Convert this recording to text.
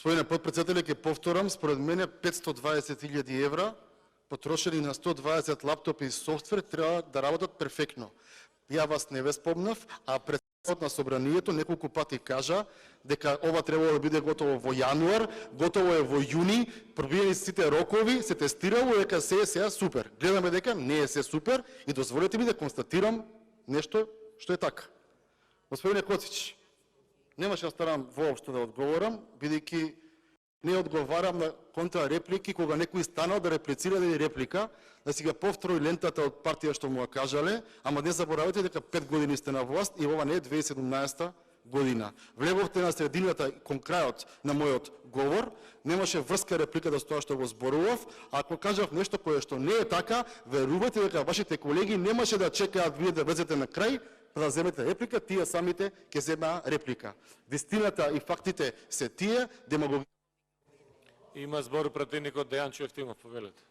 Господине подпредседателе, ќе повторам, според мене 520.000 евра потрошени на 120 лаптопи и софтвер треба да работат перфектно. Ја вас не ве спомнав, а председателот на собранието неколку пати кажа дека ова требало да биде готово во јануар, готово е во јуни, пробиени сите рокови, се тестирало дека се е сега супер. Гледаме дека не е се супер и дозволете ми да констатирам нешто што е така. Господине Коцич, немаше да старам воопшто да одговорам, бидејќи не одговарам на контрареплики кога некој станал да реплицира или реплика, да си ga повтори лентата од партија што му ја кажале, ама не заборавате дека 5 години сте на власт и ова не е 2017 година. Влеговте на средината кон крајот на мојот говор, немаше врска реплика да тоа што го зборував, а ако кажав нешто кое што не е така, верувајте дека вашите колеги немаше да чекаат вие да влезете на крај, да земете реплика, тие самите ќе земаа реплика. Вистината и фактите се тие, демагогија. Има збор пратеникот Дејан Чуевтимов, повелете.